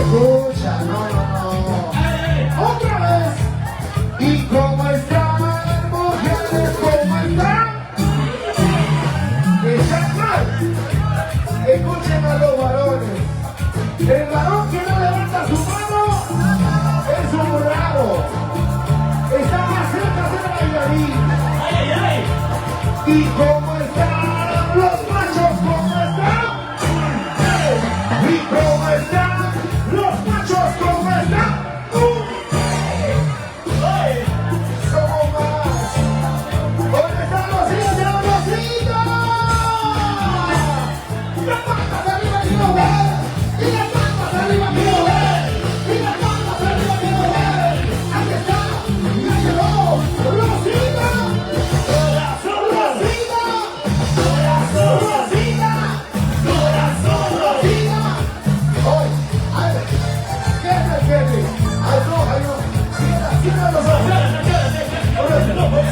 escucha, no. Otra vez. ¿Y cómo están, mujeres? ¿Cómo están? ¿Están mal? Escuchen a los varones. El varón que no levanta su mano es un bravo. Está más cerca de la bailarín. ¿Y cómo están los machos? ¿Cómo están? ¿Y cómo están los machos? ¿Cómo están? Somos más. ¿Dónde están los hijos de los hijos? ¡Las patas arriba quiero ver! ¡Y las patas arriba quiero ver! ¡Y las patas arriba quiero ver! ¡Aquí está! ¡Ya llegó! ¡Rosita! ¡Rosita! ¡Rosita! ¡Rosita! ¡Hoy! ¿Qué es el Henry? ¡Ay, no! ¡Cierra los ojos!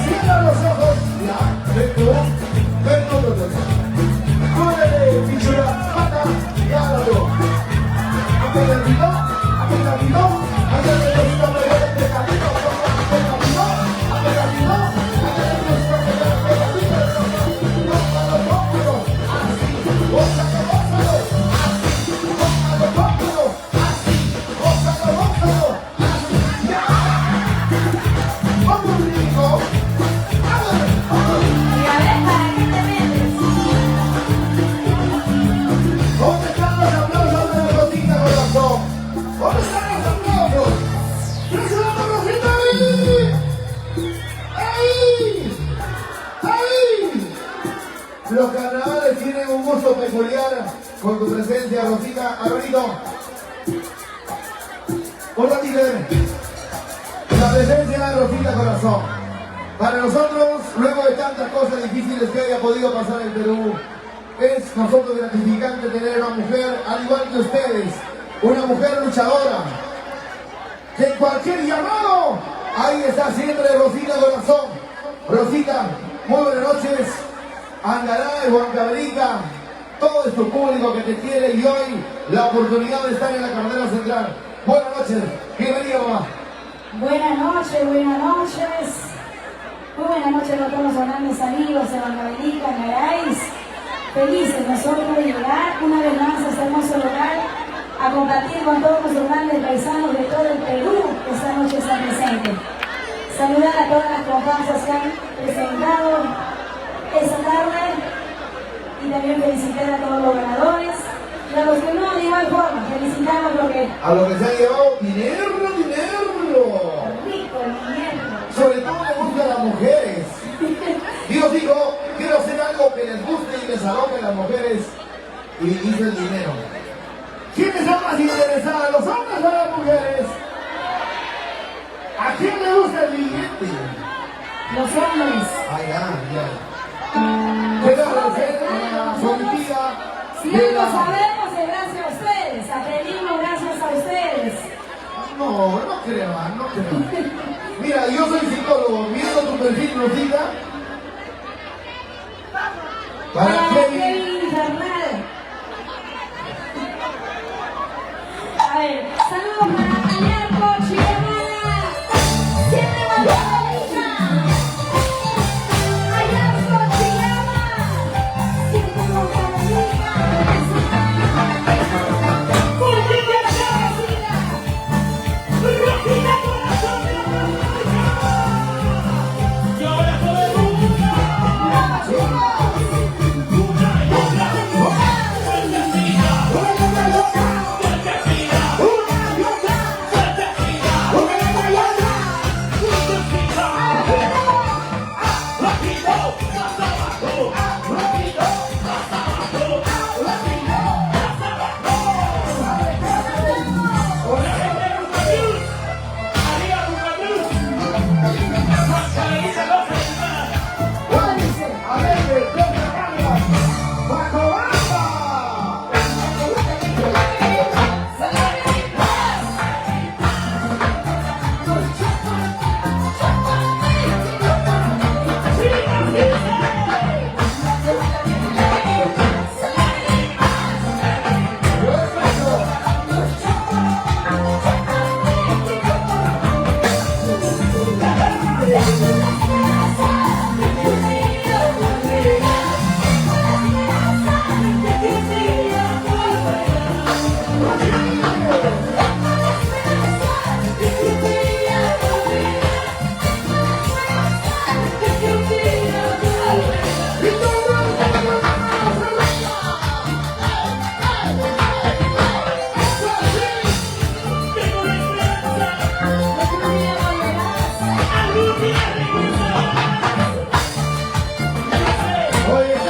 ¡Cierra los ojos! Ya, ven tú. ¡Cúrele, pichura! ¡Pata! ¡Ya lo veo! ¡Apenas vino! ¡Apenas vino! ¡Apenas vino! ¿Dónde están los aplausos de la Rosita Corazón? ¿Dónde están los aplausos? ¡Que se la Rosita ahí! ¡Ahí! ¡Ahí! Los carnavales tienen un gusto peculiar con tu presencia, Rosita. Alvarito. Un ratito. La presencia de Rosita Corazón. Para nosotros, luego de tantas cosas difíciles que haya podido pasar en Perú, es nosotros gratificante tener una mujer, al igual que ustedes, una mujer luchadora, que en cualquier llamado, ahí está siempre Rosita Corazón. Rosita, muy buenas noches, Angaray, Huancavelica, todo es tu público que te quiere y hoy la oportunidad de estar en la carrera central. Buenas noches, bienvenida mamá. Buenas noches, buenas noches. Muy buenas noches a todos los grandes amigos de Huancavelica, Angaray. Felices nosotros de llegar una vez más a este hermoso lugar a compartir con todos nuestros grandes paisanos de todo el Perú que esta noche están presentes. Saludar a todas las comparsas que han presentado esta tarde y también felicitar a todos los ganadores y a los que no, de igual forma, felicitamos a los que se han llevado dinero. Rico el dinero. Sobre todo me gustan las mujeres. Dios dijo, quiero hacer algo que les guste y les aloje a las mujeres y hice el dinero. ¿Quiénes son más interesadas, los hombres o las mujeres? ¿A quién le gusta el billete? Los hombres. Ay, ya. ¿Qué tal, Soltía? Si algo sabemos es gracias a ustedes, aprendimos gracias a ustedes. No creo. Mira, yo soy psicólogo, viendo tu perfil, Rosita. Para Kevin Infernal. A ver, saludos para Ayarco, Chihuahua. Siempre Huancavelica. Ayarco, Chihuahua. Siempre Huancavelica. Rosita Corazón de la Huancavelica. Y ahora todo el mundo. Oye,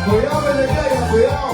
Cuidado que te caiga, cuidado.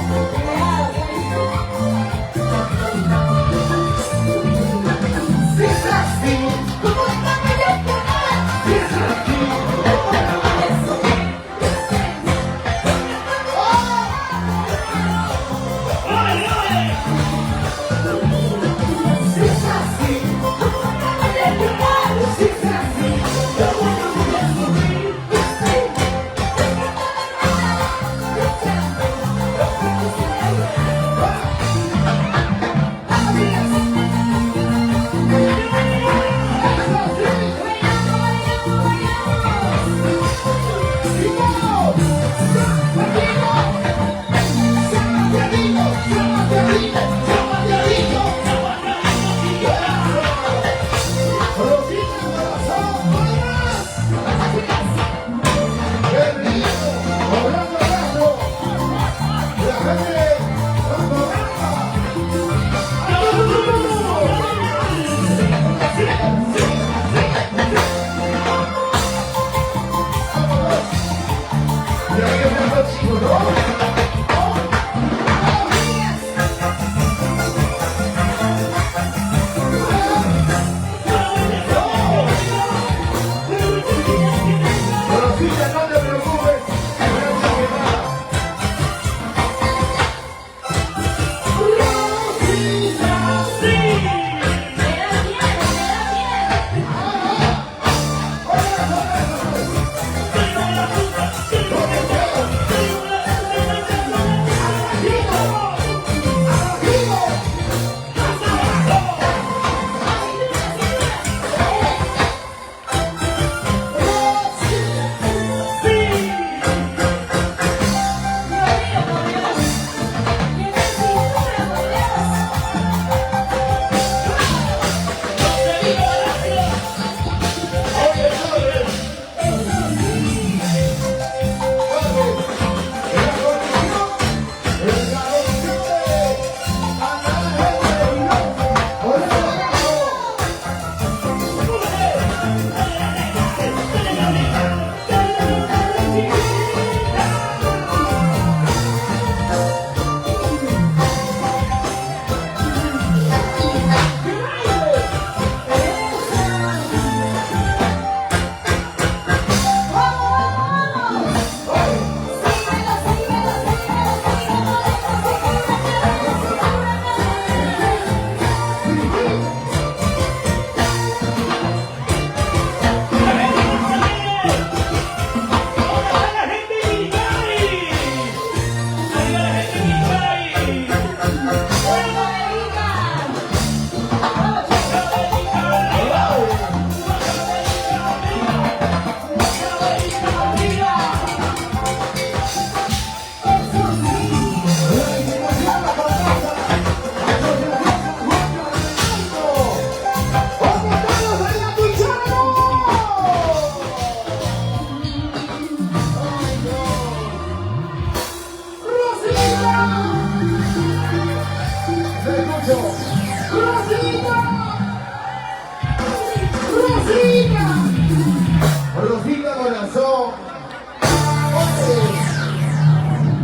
Rosita Corazón,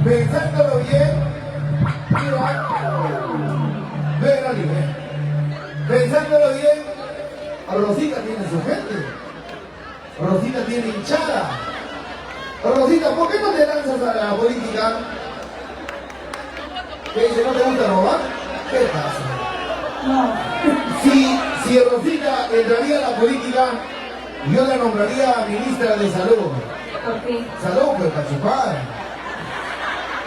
pensándolo bien, mira, pensándolo bien, Rosita tiene su gente, Rosita tiene hinchada. Rosita, ¿por qué no te lanzas a la política? ¿Qué dice? ¿No te gusta robar? ¿Qué pasa? No. Si Rosita entraría a la política, yo la nombraría ministra de Salud. ¿Por qué? Salud, pues, para chupar.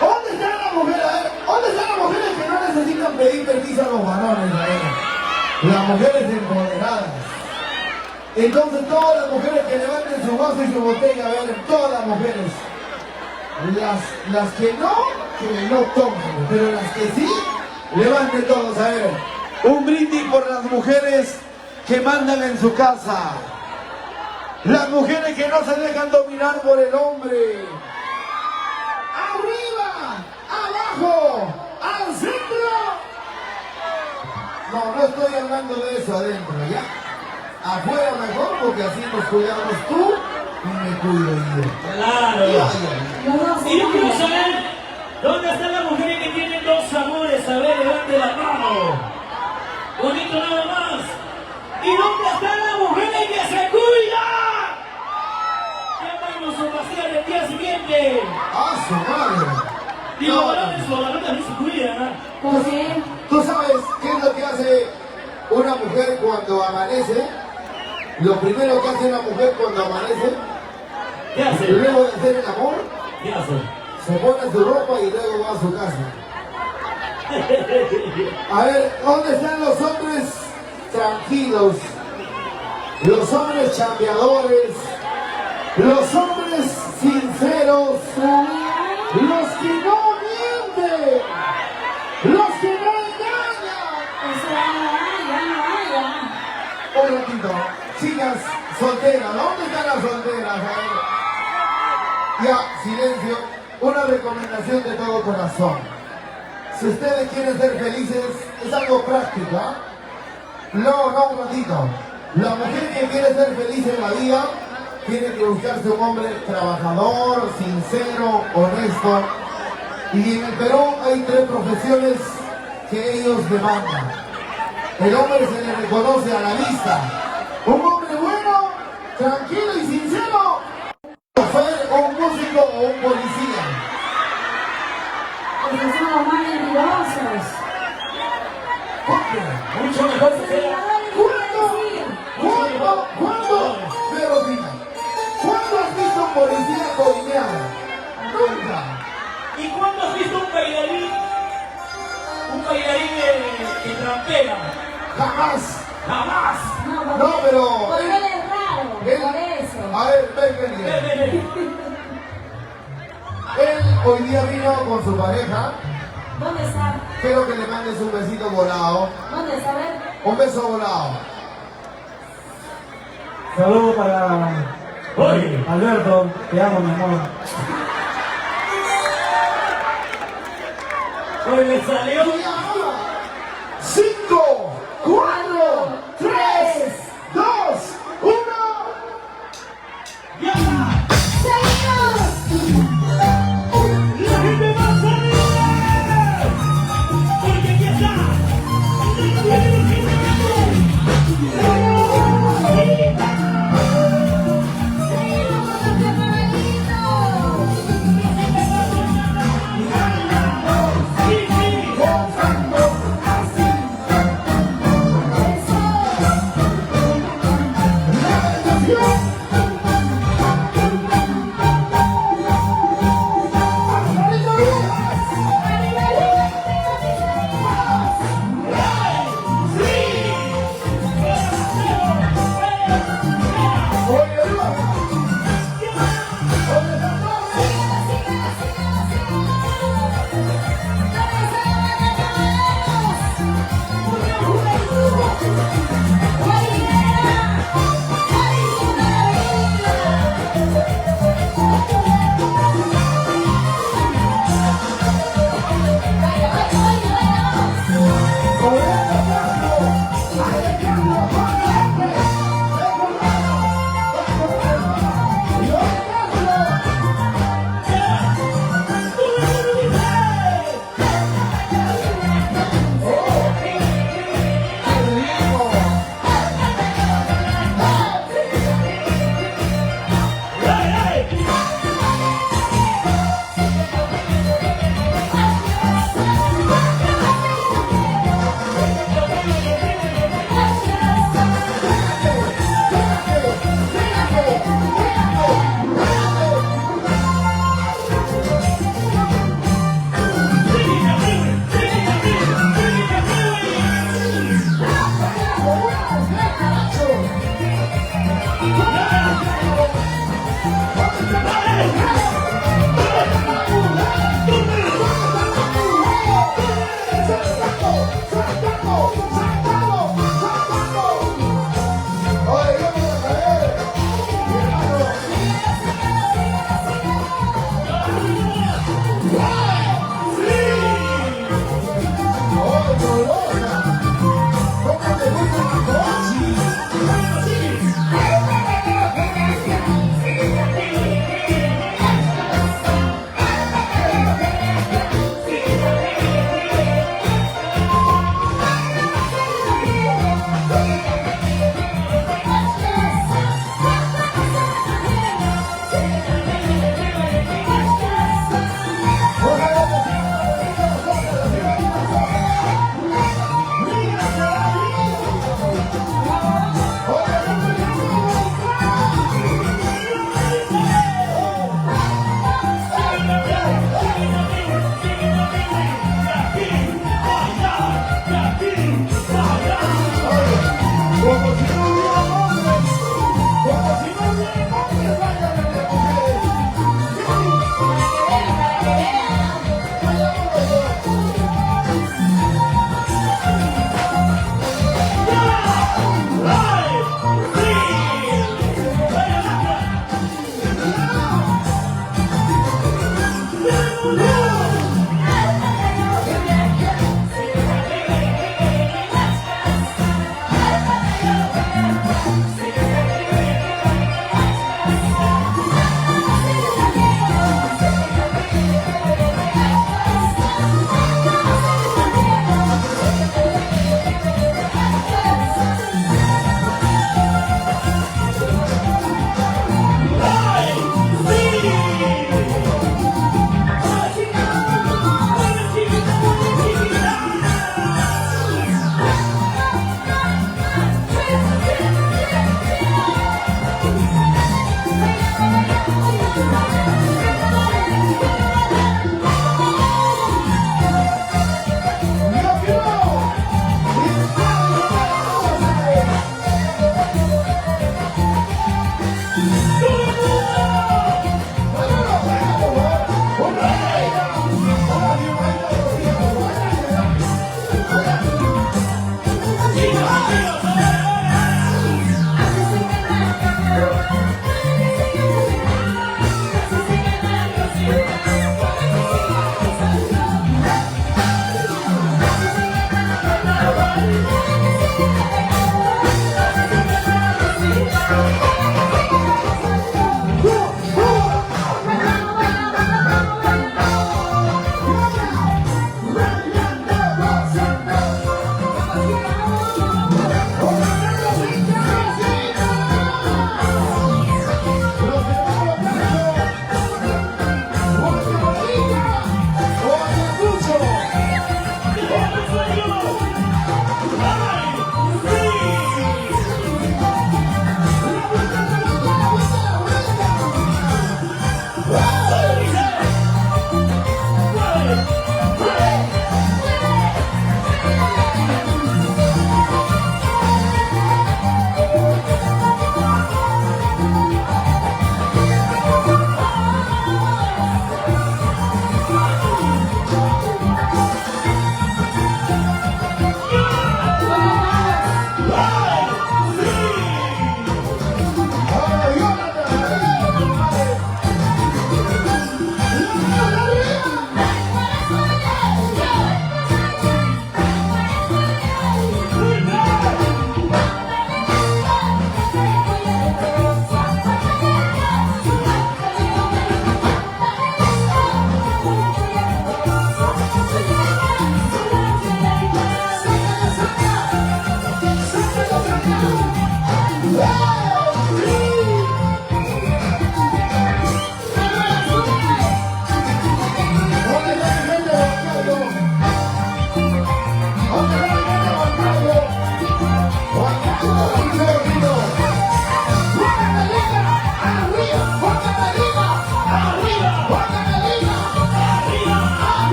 ¿Dónde están las mujeres? A ver, ¿dónde están las mujeres que no necesitan pedir permiso a los varones? A ver? Las mujeres empoderadas. Entonces todas las mujeres que levanten su vaso y su botella, a ver, todas las mujeres. Las que no tomen, pero las que sí, levanten todos, a ver. Un brindis por las mujeres que mandan en su casa. Las mujeres que no se dejan dominar por el hombre. ¡Arriba! ¡Abajo! ¡Al centro! No estoy hablando de eso adentro, ¿ya? Afuera mejor, porque así nos cuidamos tú Y me cuido yo. Claro. Los dos Y yo quiero hombres. saber dónde están las mujeres que tienen dos amores. A ver, levante la mano. Bonito nada más. ¿Y dónde están las mujeres que se cuidan? Llaman los opacidades el día siguiente. ¡Ah, su madre! Digo, No. varones o varones también se cuidan, ¿ah? ¿Por qué? ¿Tú sabes qué es lo que hace una mujer cuando amanece? Lo primero que hace una mujer cuando amanece, ¿Qué hace? luego de hacer el amor, ¿Qué hace? se pone su ropa y luego va a su casa. A ver, ¿dónde están los hombres tranquilos? Los hombres chambeadores, los hombres sinceros, ¿Todavía hay? los que no mienten, los que no engañan. Eso ya no hay, ya. Un ratito, chicas solteras, ¿dónde están las solteras? A ver. Ya, silencio. Una recomendación de todo corazón. Si ustedes quieren ser felices, es algo práctico, ¿ah? No, un ratito. La mujer que quiere ser feliz en la vida tiene que buscarse un hombre trabajador, sincero, honesto. Y en el Perú hay 3 profesiones que ellos demandan. El hombre se le reconoce a la vista. Un hombre bueno, tranquilo y sincero. Chofer, o un músico o un policía. Porque son los más nerviosos. ¿Por qué? Mucho mejor que sea. ¿Cuándo? Pero dime, ¿cuándo has visto un policía coimeado? Nunca. ¿Y cuándo has visto un bailarín? Un bailarín que trampea. Jamás. Jamás. No, pero... Porque él es raro, Él- por eso. A ver, ven. Ven. Él hoy día vino con su pareja. ¿Dónde está? Quiero que le mandes un besito volado. ¿Dónde está? A ver. Un beso volado. Saludos para Oye. Alberto, te amo, mi amor. Oye, le salió. 5, 4, 3, 2, 1. ¡Ya! ¡Seguimos! ¡La gente va a salir! Porque aquí está. ¡Seguimos con nuestro carnalito! Sí, sí.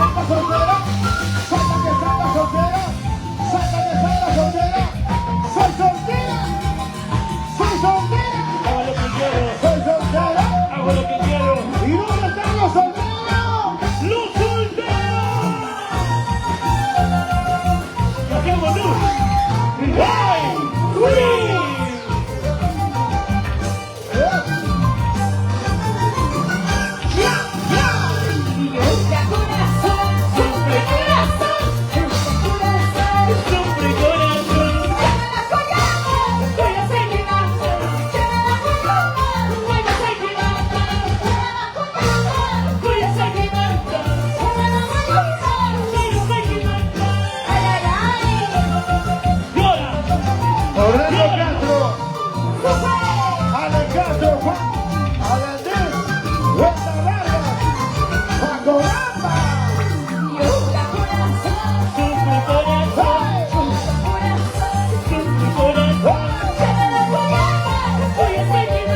salga soltera, salga que salga soltera, salga que salga soltera, soy soltera, soy soltera, Hago lo que quiero, soy soltera. hago lo que quiero. ¿Y dónde están los solteros? ¡Los solteros! ¿Qué hacemos tú? ¡Ay! ¡Uy! Sufre corazón. Orlando Castro, Alejandro Juan, Alandés, Huerta Vargas, Paco Gamba. Sufre corazón. Sufre corazón. Voy a seguir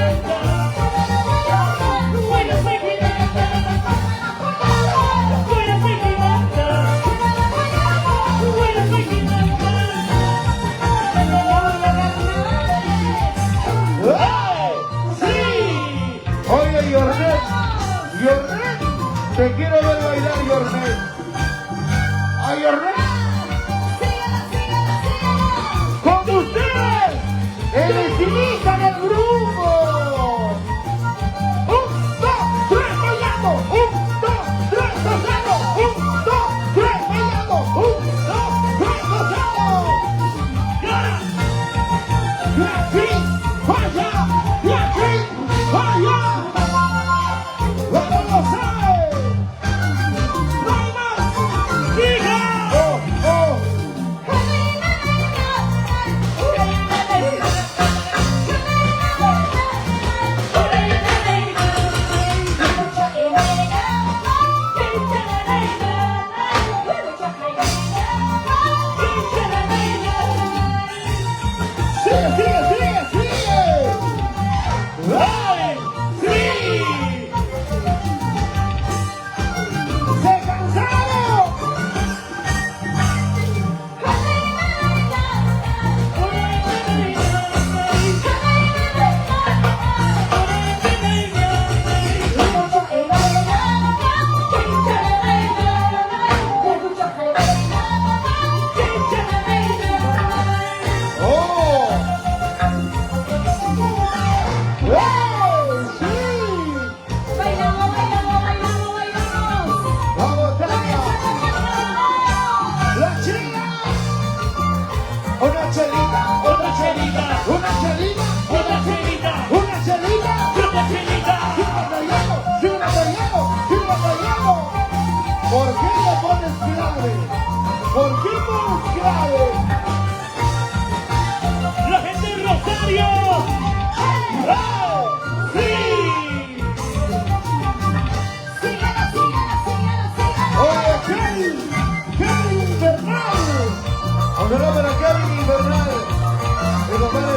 Voy a seguir Voy a seguir Voy a seguir ¡Sí! Oye, Yornet, te quiero ver bailar, Yornet. ¡Ay, Yornet! ¡Con ustedes! ¡El estilista del grupo! ¡Un, dos, tres, bailando! ¡Un, dos, tres, gozando! ¡Un, dos, tres, bailando! ¡Un, dos, tres, gozando! ¡Beatriz, vaya! ¡Beatriz, vaya! ¡Vamos, lo sabe! ¡No hay más! ¡Diga! ¡Oh, oh! ¡Sigue, sigue, sigue, sigue! ¡Ay! ¡Sí! ¡Se cansaron! ¡Oh! ¡Wow! ¡Sí! ¡Vamos, Tania! ¡La china! ¡Una chelita! ¡Otra chelita! ¡Una chelita! ¡Otra chelita! ¡Una chelita! ¡Otra chelita! ¡Sigue batallando! ¡Sigue batallando! ¿Por qué le pones clave? ¿Por qué pones clave? ¡La gente de Rosario! ¡Oh! ¡Sí! Oye, Kevin Bernal. Honorable a Kevin Bernal. El papá de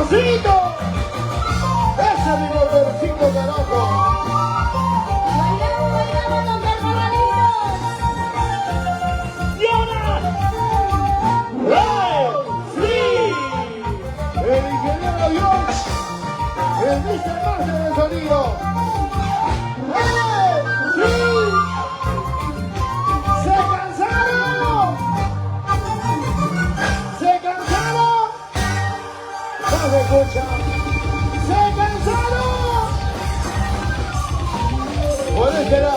¡Motorcito! ¡Ese es mi motorcito, carajo! Bailamos, bailamos con carnavalitos. ¡Jonas! El ingeniero Dios, el Mr. Master del sonido. ¡Sí! ¡Se cansaron! ¡Se cansaron! ¡No se escucha! ¡Se cansaron! Por este lado.